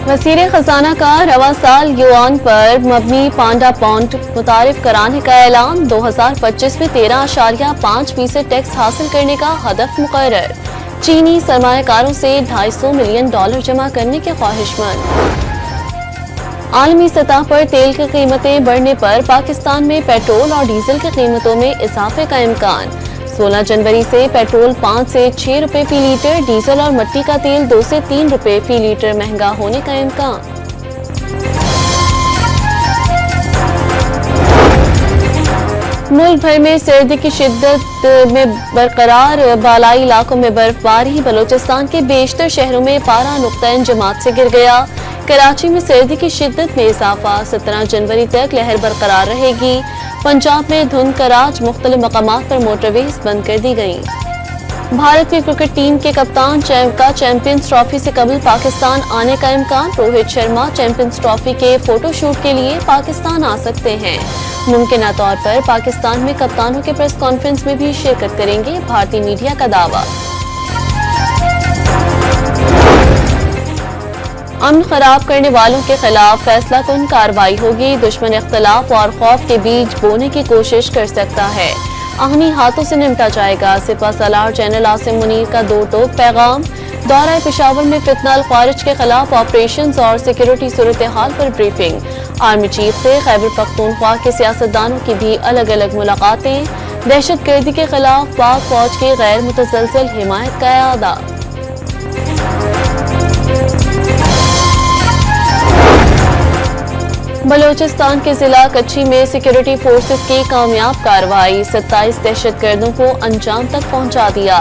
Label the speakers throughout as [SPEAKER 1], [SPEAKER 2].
[SPEAKER 1] وزیر خزانہ کا رواں سال یوان پر مبنی پانڈا بانڈ متعارف کرانے کا اعلان 2025 میں 13.5% ٹیکس حاصل کرنے کا ہدف مقرر چینی سرمایہ کاروں سے $250 ملین جمع کرنے کے خواہش مند عالمی سطح پر تیل کی قیمتیں بڑھنے پر پاکستان میں پیٹرول اور ڈیزل کی قیمتوں میں اضافے کا امکان 16 جنوری سے پیٹرول 5 سے 6 روپے فی لیٹر ڈیزل اور مٹی کا تیل 2 سے 3 روپے فی لیٹر مہنگا ہونے کا امکان ملک بھر میں سردی کی شدت میں برقرار بالائی علاقوں میں برف باری بلوچستان کے بیشتر شہروں میں پارہ نقطہ انجماد سے گر گیا کراچی میں سردی کی شدت میں اضافہ 17 جنوری تک لہر برقرار رہے گی پنجاب میں دھند کا راج مختلف مقامات پر موٹر ویز بند کر دی گئیں بھارت کی کرکٹ ٹیم کے کپتان کا چیمپئنز ٹرافی سے قبل پاکستان آنے کا امکان روہت شرما چیمپئنز ٹرافی کے فوٹو شوٹ کے لیے پاکستان آ سکتے ہیں ممکنہ طور پر پاکستان میں کپتانوں کے پریس کانفرنس میں بھی شرکت کریں گے بھارتی میڈیا کا دعویٰ امن خراب کرنے والوں کے خلاف فیصلہ کن کارروائی ہوگی دشمن اختلاف اور خوف کے بیچ بونے کی کوشش کر سکتا ہے آہنی ہاتھوں سے نمٹا جائے گا سپہ سالار جنرل عاصم منیر کا دو ٹوک پیغام دورہ پشاور میں فتنہ الخوارج کے خلاف آپریشنز اور سیکیورٹی صورتحال پر بریفنگ آرمی چیف سے خیبر پختونخوا کے سیاستدانوں کی بھی الگ الگ ملاقاتیں دہشت گردی کے خلاف پاک فوج کی غیر متزلزل حمایت کا اعادہ بلوچستان کے ضلع کچھی میں سیکیورٹی فورسز کی کامیاب کارروائی 27 دہشت گردوں کو انجام تک پہنچا دیا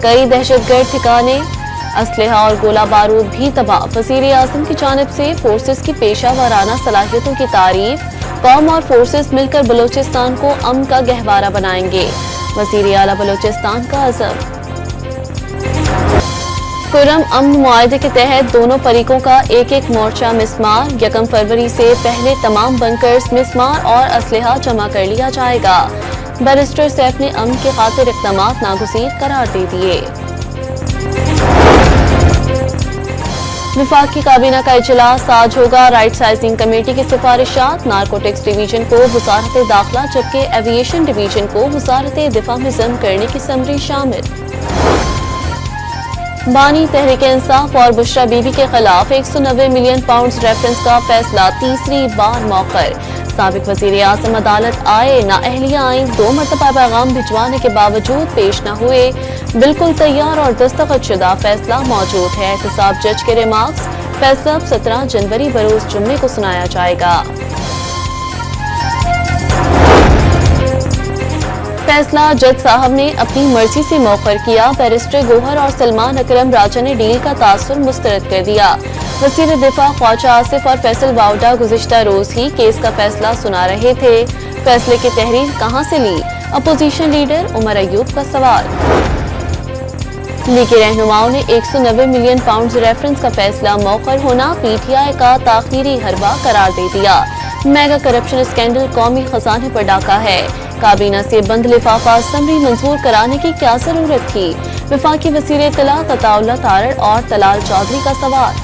[SPEAKER 1] کئی دہشت گرد ٹھکانے اسلحہ اور گولہ بارود بھی تباہ وزیر اعظم کی جانب سے فورسز کی پیشہ ورانہ صلاحیتوں کی تعریف قوم اور فورسز مل کر بلوچستان کو امن کا گہوارہ بنائیں گے وزیر اعلیٰ بلوچستان کا عزم خرم امن معاہدے کے تحت دونوں فریقوں کا ایک ایک مورچہ مسمار 1 فروری سے پہلے تمام بنکرز مسمار اور اسلحہ جمع کر لیا جائے گا بیرسٹر سیف نے امن کی خاطر اقدامات ناگزیر قرار دے دیے وفاقی کابینہ کا اجلاس آج ہوگا رائٹ سائزنگ کمیٹی کی سفارشات نارکوٹکس ڈویژن کو وزارت داخلہ جبکہ ایویشن ڈویژن کو وزارت دفاع میں ضم کرنے کی سمری شامل بانی تحریک انصاف اور بشرا بی بی کے خلاف 190 ملین پاؤنڈز ریفرنس کا فیصلہ تیسری بار موخر سابق وزیر اعظم عدالت آئے نااہلیہ آئین 2 مرتبہ پیغام بھجوانے کے باوجود پیش نہ ہوئے بالکل تیار اور دستخط شدہ فیصلہ موجود ہے احتساب جج کے ریمارکس فیصلہ اب 17 جنوری بروز جمعے کو سنایا جائے گا فیصلہ جج صاحب نے اپنی مرضی سے موخر کیا بیرسٹر گوہر اور سلمان اکرم راجہ نے ڈیل کا تاثر مسترد کر دیا وزیر دفاع خواجہ آصف اور فیصل باوڈا گزشتہ روز ہی کیس کا فیصلہ سنا رہے تھے فیصلے کی تحریر کہاں سے لی اپوزیشن لیڈر عمر ایوب کا سوال لیگی رہنماؤں نے 190 ملین پاؤنڈز ریفرنس کا فیصلہ موخر ہونا پی ٹی آئی کا تاخیری حربہ قرار دے دیا میگا کرپشن اسکینڈل قومی خزانے پر ڈاکہ ہے کابینہ سے بند لفافہ سمری منظور کرانے کی کیا ضرورت تھی وفاقی وزیر اطلاعات عطا اللہ تارڑ اور طلال چودھری کا سوال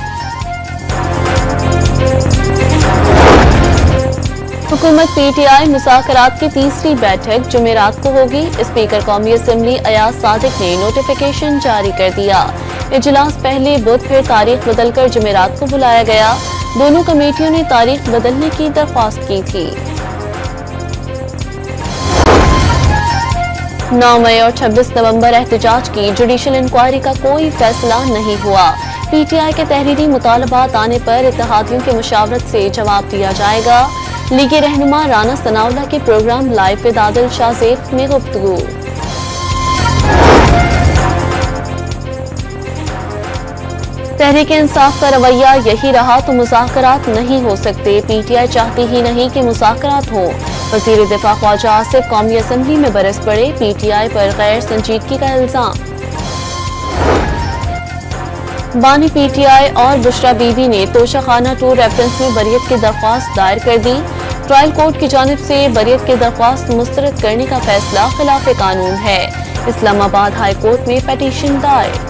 [SPEAKER 1] حکومت پی ٹی آئی مذاکرات کی تیسری بیٹھک جمعرات کو ہوگی اسپیکر قومی اسمبلی ایاز صادق نے نوٹیفیکیشن جاری کر دیا اجلاس پہلے بدھ پھر تاریخ بدل کر جمعرات کو بلایا گیا دونوں کمیٹیوں نے تاریخ بدلنے کی درخواست کی تھی 9 مئی اور 26 نومبر احتجاج کی جوڈیشل انکوائری کا کوئی فیصلہ نہیں ہوا پی ٹی آئی کے تحریری مطالبات آنے پر اتحادیوں کی مشاورت سے جواب دیا جائے گا لیگی رہنما رانا ثناءاللہ کے پروگرام لائیو ود عادل شاہ زیف میں گفتگو تحریک انصاف کا رویہ یہی رہا تو مذاکرات نہیں ہو سکتے پی ٹی آئی چاہتی ہی نہیں کہ مذاکرات ہوں وزیر دفاع خواجہ آصف قومی اسمبلی میں برس پڑے پی ٹی آئی پر غیر سنجیدگی کا الزام بانی پی ٹی آئی اور بشرا بی بی نے توشہ خانہ 2 ریفرنس میں بریت کی درخواست دائر کر دی ٹرائل کورٹ کی جانب سے بریت کی درخواست مسترد کرنے کا فیصلہ خلاف قانون ہے اسلام آباد ہائی کورٹ میں پیٹیشن دائر